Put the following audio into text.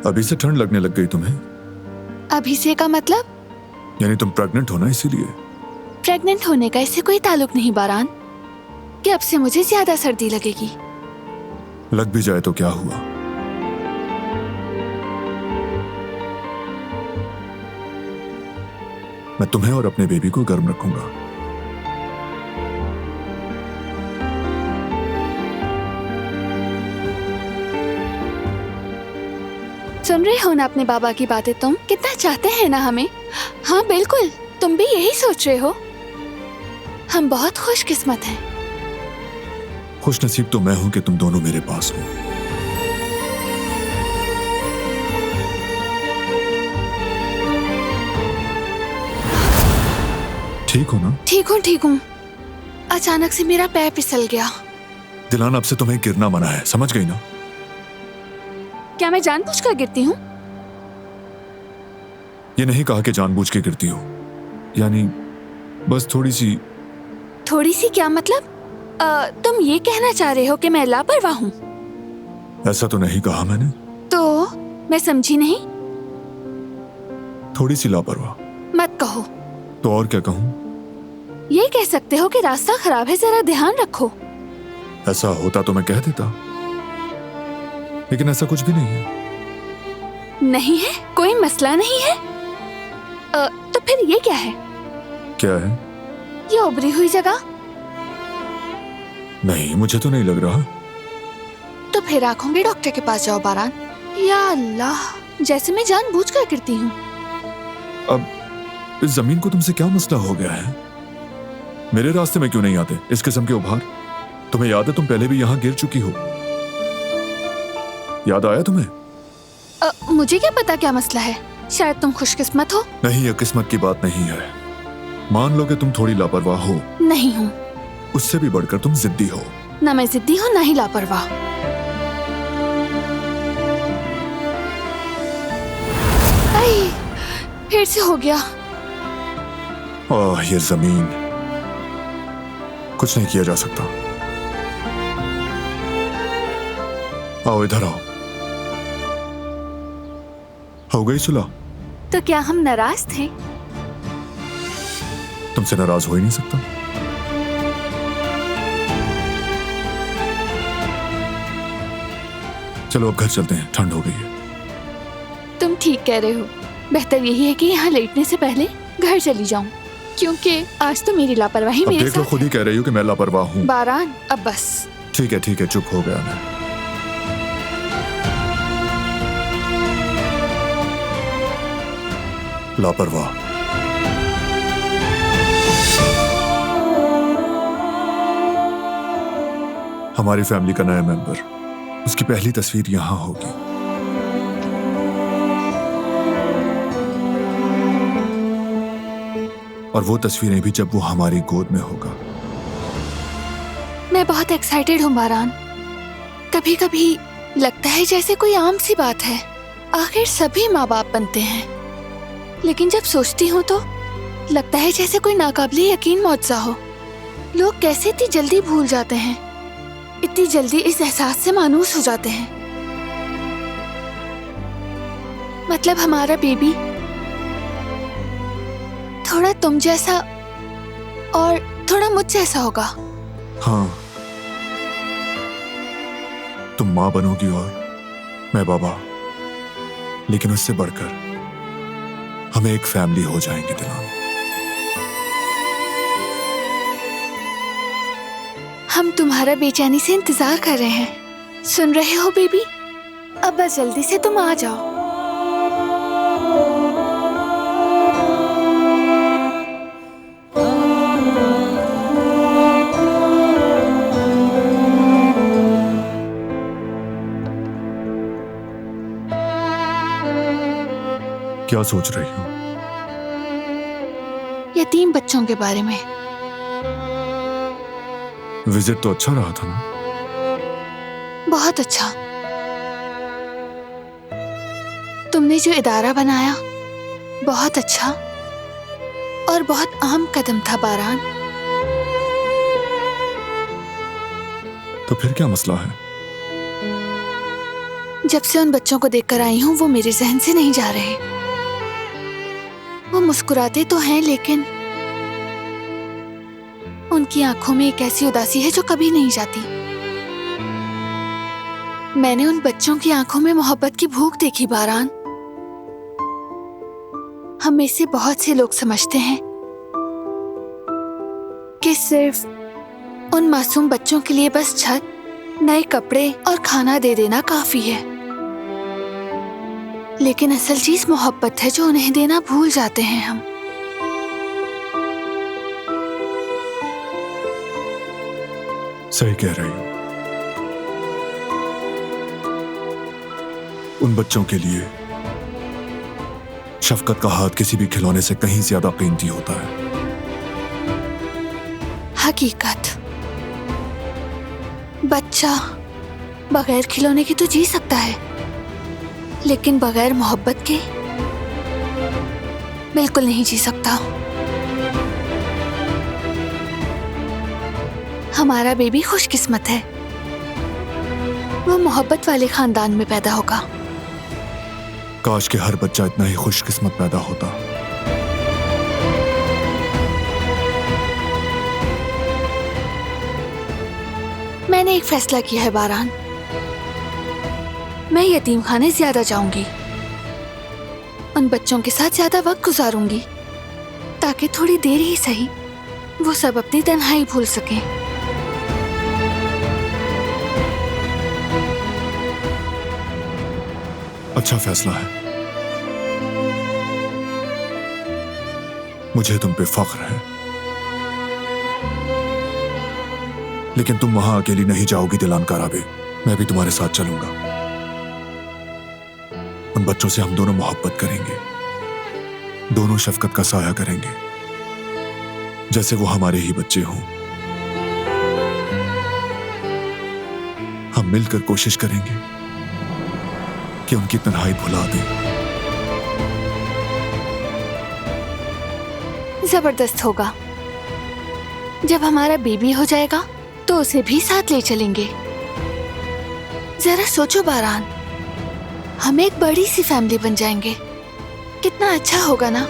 अभी से ठंड लगने लग गई तुम्हें? अभी से का मतलब? यानी तुम प्रेग्नेंट हो ना, इसीलिए। प्रेग्नेंट होने का इससे कोई ताल्लुक नहीं बारान कि अब से मुझे ज्यादा सर्दी लगेगी। लग भी जाए तो क्या हुआ? मैं तुम्हें और अपने बेबी को गर्म रखूंगा। सुन रहे हो ना अपने बाबा की बातें? तुम कितना चाहते हैं ना हमें। हाँ बिल्कुल, तुम भी यही सोच रहे हो। हम बहुत खुशकिस्मत हैं। खुश नसीब तो मैं हूं कि तुम दोनों मेरे पास हो। ठीक हो ना? ठीक हूँ। अचानक से मेरा पैर फिसल गया। दिलान, अब से तुम्हें गिरना मना है, समझ गई ना? क्या मैं जानबूझकर गिरती हूँ? ये नहीं कहा कि जानबूझ के गिरती हो, यानी बस थोड़ी सी। थोड़ी सी क्या मतलब? तुम ये कहना चाह रहे हो कि मैं लापरवाह हूँ? ऐसा तो नहीं कहा मैंने। तो मैं समझी नहीं। थोड़ी सी लापरवाह। मत कहो। तो और क्या कहूँ? ये कह सकते हो कि रास्ता खराब है, जरा ध्यान रखो। ऐसा होता तो मैं कह देता, लेकिन ऐसा कुछ भी नहीं है। नहीं है? कोई मसला नहीं है? तो फिर ये क्या है? क्या है? ये उभरी हुई जगह। नहीं, मुझे तो नहीं लग रहा। तो फिर आंखों के डॉक्टर के पास जाओ बारान। या अल्लाह, जैसे मैं जानबूझकर गिरती हूँ। अब इस जमीन को तुमसे क्या मसला हो गया है? मेरे रास्ते में क्यों नहीं आते इस किस्म के उभार? तुम्हें याद है तुम पहले भी यहाँ गिर चुकी हो? याद आया तुम्हें? मुझे क्या पता क्या मसला है। शायद तुम खुशकिस्मत हो। नहीं, यह किस्मत की बात नहीं है। मान लो कि तुम थोड़ी लापरवाह हो। नहीं हूँ। उससे भी बढ़कर तुम जिद्दी हो। ना मैं जिद्दी हूँ ना ही लापरवाह। फिर से हो गया। ये जमीन, कुछ नहीं किया जा सकता। आओ इधर आओ। हो गई सुलह? तो क्या हम नाराज थे? तुमसे नाराज हो ही नहीं सकता। चलो अब घर चलते हैं, ठंड हो गई है। तुम ठीक कह रहे हो। बेहतर यही है कि यहाँ लेटने से पहले घर चली जाऊं, क्योंकि आज तो मेरी लापरवाही मेरे देख लो, साथ खुद ही कह रही हो कि मैं लापरवाह हूँ। बारान, अब बस। ठीक है, चुप हो गया मैं। लापरवाह। हमारी फैमिली का नया मेंबर, उसकी पहली तस्वीर यहां होगी। और वो तस्वीरें भी जब वो हमारी गोद में होगा। मैं बहुत एक्साइटेड हूँ बारान। कभी कभी लगता है जैसे कोई आम सी बात है। आखिर सभी माँ बाप बनते हैं, लेकिन जब सोचती हूँ तो लगता है जैसे कोई नाकाबिले यकीन मौजज़ा हो। लोग कैसे इतनी जल्दी भूल जाते हैं, इतनी जल्दी इस एहसास से मायूस हो जाते हैं। मतलब हमारा बेबी थोड़ा तुम जैसा और थोड़ा मुझ जैसा होगा। हाँ, तुम माँ बनोगी और मैं बाबा, लेकिन उससे बढ़कर हमें एक फैमिली हो जाएंगे दिलान। हम तुम्हारा बेचैनी से इंतजार कर रहे हैं। सुन रहे हो बेबी? अब बस जल्दी से तुम आ जाओ। क्या सोच रही हो? यतीम बच्चों के बारे में। विजिट तो अच्छा रहा था ना? बहुत अच्छा। तुमने जो इदारा बनाया, बहुत अच्छा और बहुत अहम कदम था बारान। तो फिर क्या मसला है? जब से उन बच्चों को देखकर आई हूँ वो मेरे जहन से नहीं जा रहे। वो मुस्कुराते तो हैं लेकिन उनकी आंखों में एक ऐसी उदासी है जो कभी नहीं जाती। मैंने उन बच्चों की आंखों में मोहब्बत की भूख देखी बारान। हम में से बहुत से लोग समझते हैं कि सिर्फ उन मासूम बच्चों के लिए बस छत, नए कपड़े और खाना दे देना काफी है, लेकिन असल चीज मोहब्बत है जो उन्हें देना भूल जाते हैं हम। सही कह रही हो। उन बच्चों के लिए शफकत का हाथ किसी भी खिलौने से कहीं ज्यादा कीमती होता है। हकीकत। बच्चा बगैर खिलौने के तो जी सकता है, लेकिन बगैर मोहब्बत के बिल्कुल नहीं जी सकता। हमारा बेबी खुशकिस्मत है, वो मोहब्बत वाले खानदान में पैदा होगा। काश के हर बच्चा इतना ही खुशकिस्मत पैदा होता। मैंने एक फैसला किया है बारान, मैं यतीम खाने ज्यादा जाऊंगी, उन बच्चों के साथ ज्यादा वक्त गुजारूंगी ताकि थोड़ी देर ही सही वो सब अपनी तन्हाई भूल सकें। अच्छा फैसला है, मुझे तुम पे फख्र है। लेकिन तुम वहां अकेली नहीं जाओगी दिलान कराबे, मैं भी तुम्हारे साथ चलूंगा। उन बच्चों से हम दोनों मोहब्बत करेंगे, दोनों शफकत का साया करेंगे, जैसे वो हमारे ही बच्चे हों। हम मिलकर कोशिश करेंगे कि उनकी तन्हाई भुला दें। जबरदस्त होगा। जब हमारा बेबी हो जाएगा तो उसे भी साथ ले चलेंगे। जरा सोचो बारान, हम एक बड़ी सी फैमिली बन जाएंगे। कितना अच्छा होगा ना।